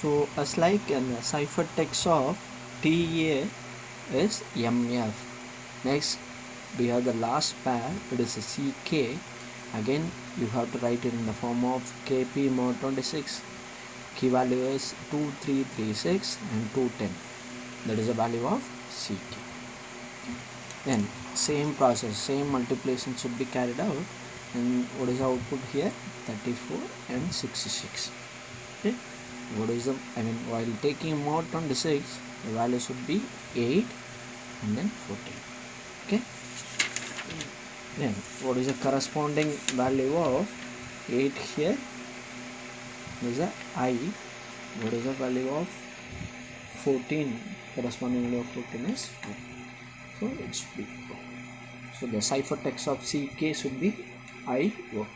So as like in the ciphertext of TA is MF. Next we have the last pair, it is a CK. Again you have to write it in the form of KP mod 26. Key value is 2336 and 210. That is the value of CK. Then same process, same multiplication should be carried out. And what is the output here? 34 and 66. Okay. What is the, while taking mod 26, the value should be 8 and then 14. Okay. Then what is the corresponding value of 8 here? Is the I. What is the value of 14? Corresponding value of 14 is 4. So it should be 4. So the ciphertext of CK should be I4.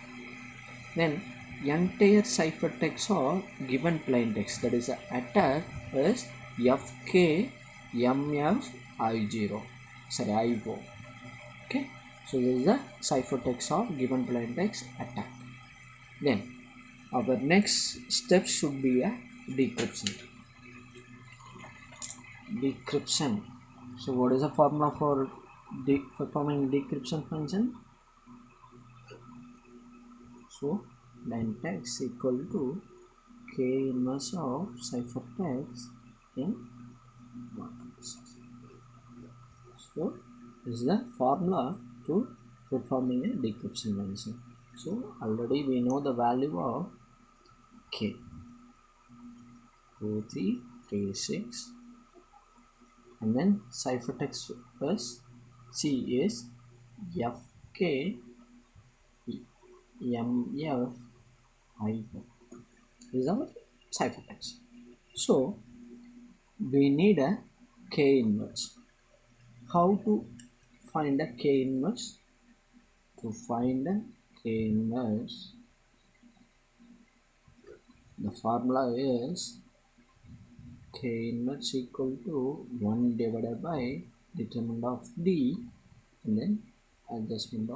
Then entire ciphertext or given plaintext, that is the attack, is FK MF I0. Sorry, I4. Okay. So this is the ciphertext of given plaintext attack. Then our next step should be a decryption. Decryption. So what is the formula for performing decryption function? So plaintext equal to K inverse of ciphertext in matrix. So this is the formula to performing a decryption function. So already we know the value of K, 2336, and then ciphertext plus C is FK MF I4. This is our ciphertext. So we need a K inverse. How to find a K inverse? To find a K inverse, the formula is K inverse equal to 1 divided by determinant of D and then adjustment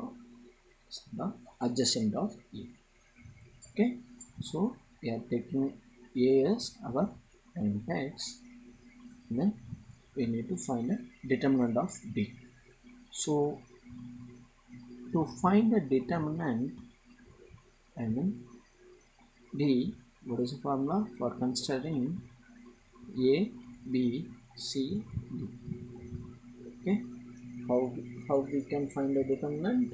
of E. Okay, so we are taking A as our plaintext, and then we need to find a determinant of D. So to find a determinant and then D, what is the formula for considering A, B, C, D? Okay, how we can find a determinant?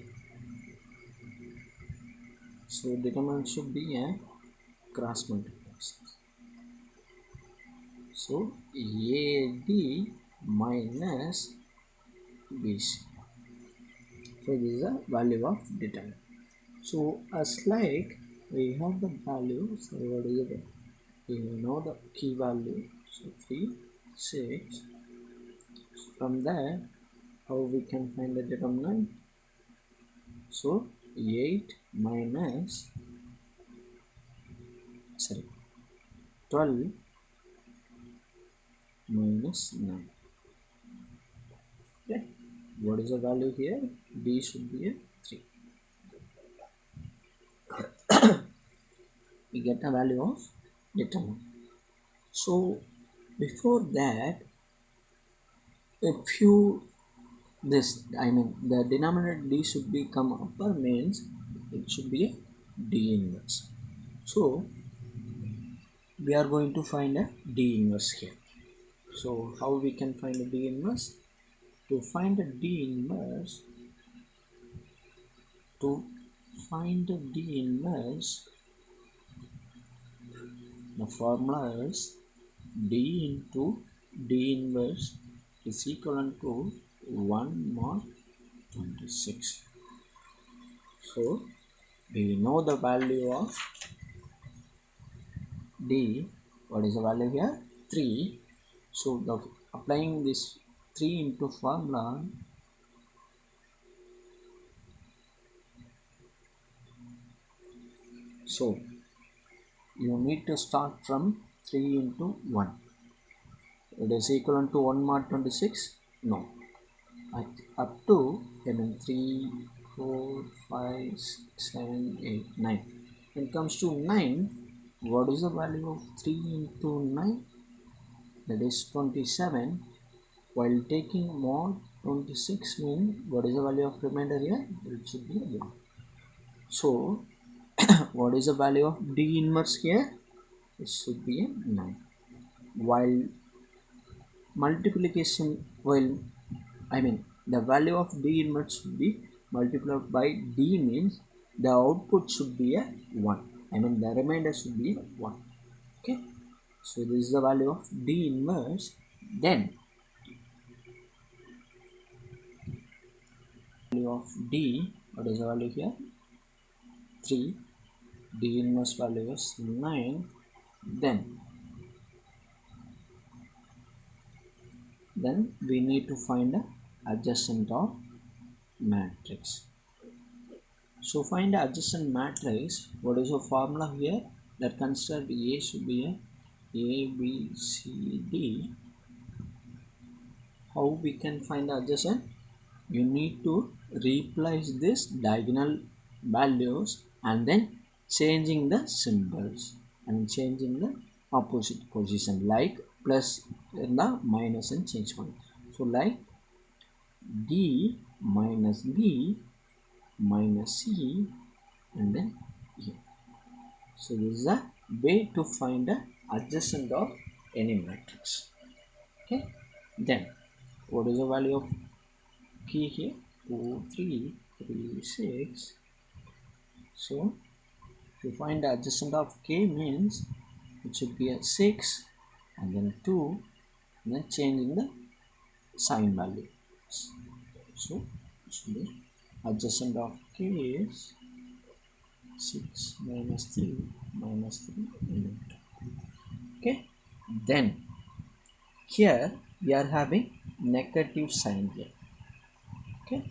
So determinant should be a cross multiplication. So AD minus BC. So this is the value of determinant. So as like we have the value, so what is it? We know the key value, so 3, 6. From there, how we can find the determinant? So 8 minus 12 minus 9. Okay, what is the value here? B should be a 3. We get a value of determinant. So before that, if you the denominator D should become upper, means it should be a D inverse. So we are going to find a D inverse here. So how we can find a D inverse? To find a D inverse, the formula is D into D inverse is equivalent to 1 mod 26. So we know the value of D. What is the value here? 3. So applying this 3 into formula, so you need to start from 3 into 1. It is equivalent to 1 mod 26? No. Up to 3, 4, 5, 6, 7, 8, 9. When it comes to 9, what is the value of 3 into 9? That is 27. While taking mod 26 means what is the value of remainder here? It should be 1. So what is the value of D inverse here? It should be a 9. While multiplication, the value of D inverse should be multiplied by D means the output should be a 1. The remainder should be 1. Okay, so this is the value of D inverse. Then value of D, what is the value here? 3. D inverse value is 9. Then we need to find the adjacent of matrix. So find the adjacent matrix. What is the formula here? That considered A should be a B, C, D. How we can find the adjacent? You need to replace this diagonal values and then changing the symbols and changing the opposite position, like plus in the minus and change one. So like D minus B minus C and then E. So this is a way to find the adjacent of any matrix. Okay, then what is the value of K here? 2, 3, 3, 6. So to find the adjacent of K means it should be a 6 and then 2 and then changing the sign value. So it should be adjacent of K is 6 minus 3 minus 3 and 2. Okay, then here we are having negative sign here. Okay,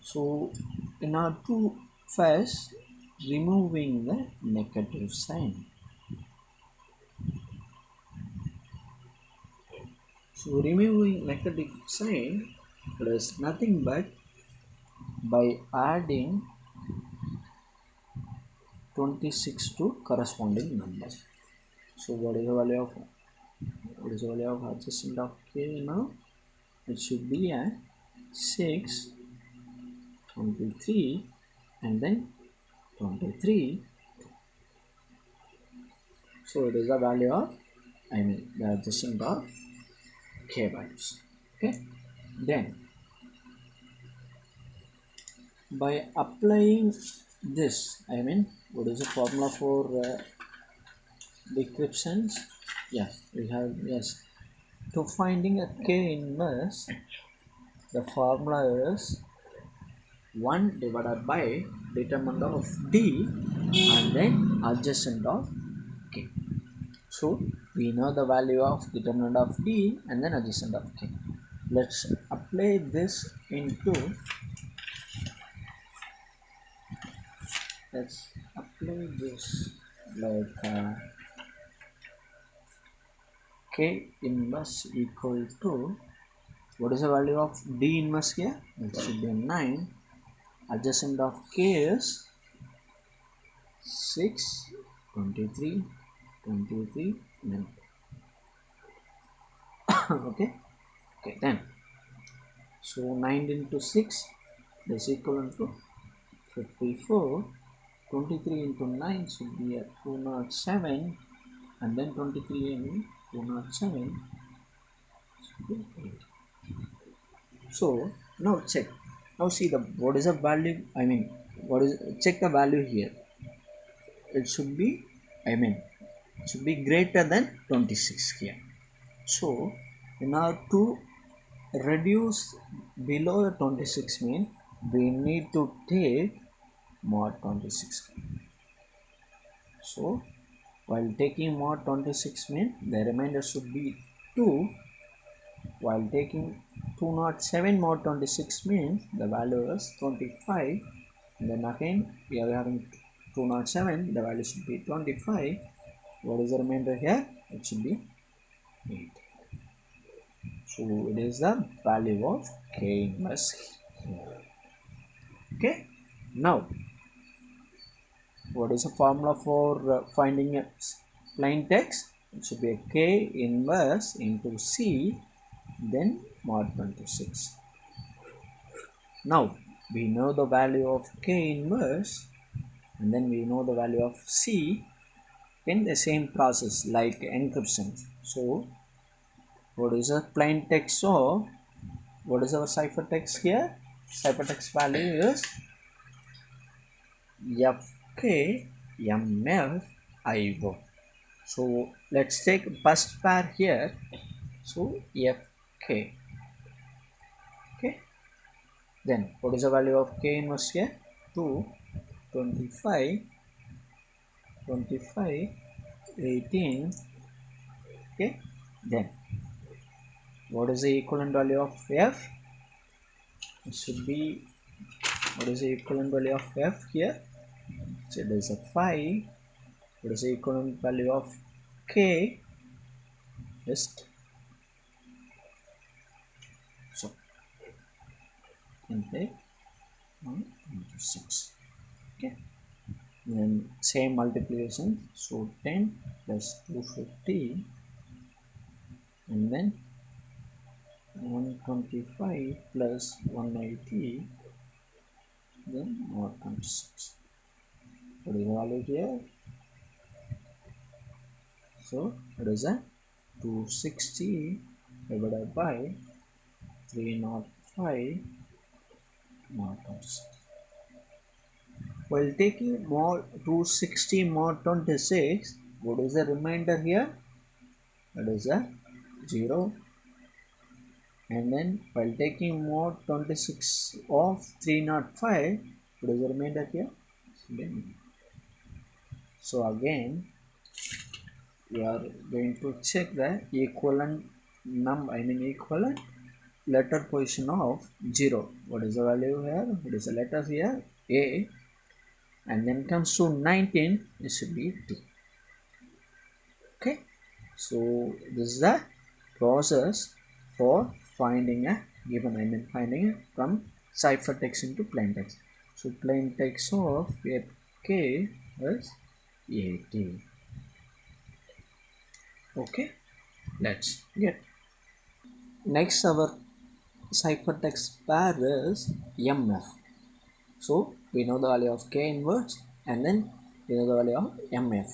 so in order to first removing the negative sign. So removing negative sign is nothing but by adding 26 to corresponding numbers. So what is the value of adjacent of K now? It should be a 6, 23 and then 23. So it is the value of the adjacent of K values. Okay, then by applying this, what is the formula for decryptions? Yes, we have, yes, to finding a K inverse, the formula is 1 divided by determinant of D and then adjacent of K. So we know the value of determinant of D and then adjacent of K. Let's apply this into, let's apply this like K inverse equal to, what is the value of D inverse here? It should be 9. Adjacent of K is 6, 23, 23, 9. Okay, then so 9 into 6 is equivalent to 54. 23 into 9 should be at 207 and then 23 into 207 should be 8. So now check. Now see the what is the value, what is, check the value here. It should be, it should be greater than 26 here. So in order to reduce below the 26 mean, we need to take mod 26. So while taking mod 26 mean, the remainder should be 2. While taking 207 mod 26 means the value is 25. And then again we are having 207, the value should be 25. What is the remainder here? It should be 8. So it is the value of K inverse here. Okay, now What is the formula for finding a plain text? It should be a k inverse into c, then mod 26. Now we know the value of k inverse, and then we know the value of c in the same process like encryption. So what is the plain text of, what is our ciphertext here? Ciphertext value is fkmfio. So let's take first pair here. So fk. Okay. Then what is the value of k inverse here? 2, 25, 25, 18. Okay. Then what is the equivalent value of f? It should be, what is the equivalent value of f here? So it is a 5. What is the equivalent value of k? Just so can take 1 into 6. Okay. Then same multiplication. So 10 plus 250, and then 125 plus 180, then mod 26. What is the value here? So it is a 260 divided by 305 mod 26. While taking mod 260 mod 26, what is the remainder here? It is a 0. And then while taking mod 26 of 305, what is the remainder here? So again we are going to check the equivalent equivalent letter position of 0. What is the value here? What is the letter here? A. And then comes to 19, it should be T. Okay. So this is the process for finding a given, finding from ciphertext into plain text. So plain text of k is 80. Okay, let's get. Next our ciphertext pair is mf. So we know the value of k inverse, and then we know the value of mf.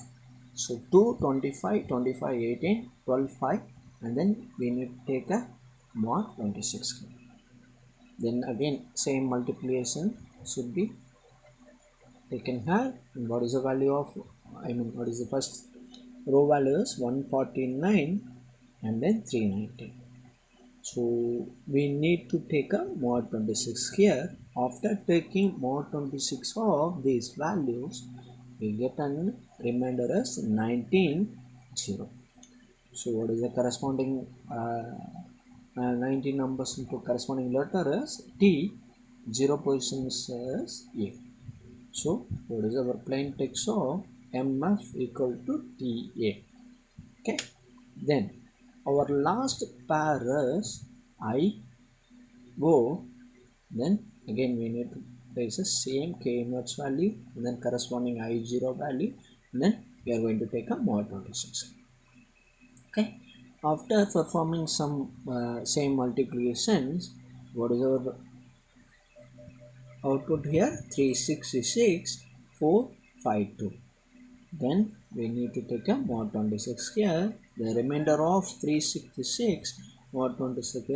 So 2, 25, 25, 18, 12, 5, and then we need to take a mod 26. Then again same multiplication should be taken here. And what is the value of, what is the first row value is 149 and then 390. So we need to take a mod 26 here. After taking mod 26 of these values, we get an remainder as 19, 0. So what is the corresponding 19 numbers into corresponding letter is T, 0 position is A. So what is our plain text of MF equal to TA? Okay. Then our last pair is I, O. Then again we need to place the same K inverse value and then corresponding I0 value, and then we are going to take a mod 26. Okay. After performing some same multiplications, what is our output here? 366, 452. Then we need to take a mod 26 here. The remainder of 366 mod 26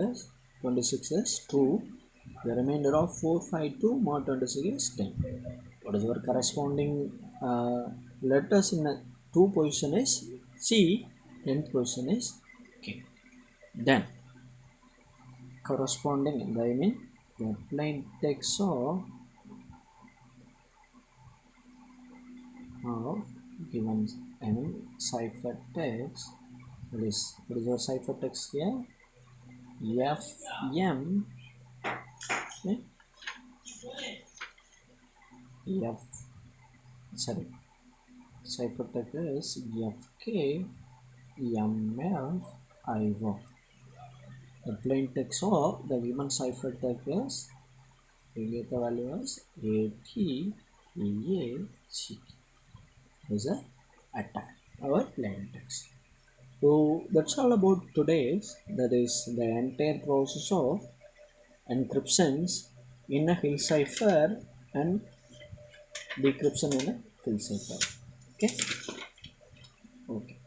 is 2. The remainder of 452 mod 26 is 10. What is our corresponding letters in the 2 position is C, 10th position is K. Then corresponding, the plain text of given ciphertext. What is our ciphertext here? FM, okay? Ciphertext is FK MF IO. The plain text of the given ciphertext is, we get the value as AT EA C. is a attack our plain text. So that's all about today's, that is the entire process of encryptions in a Hill cipher and decryption in a Hill cipher. Okay. Okay.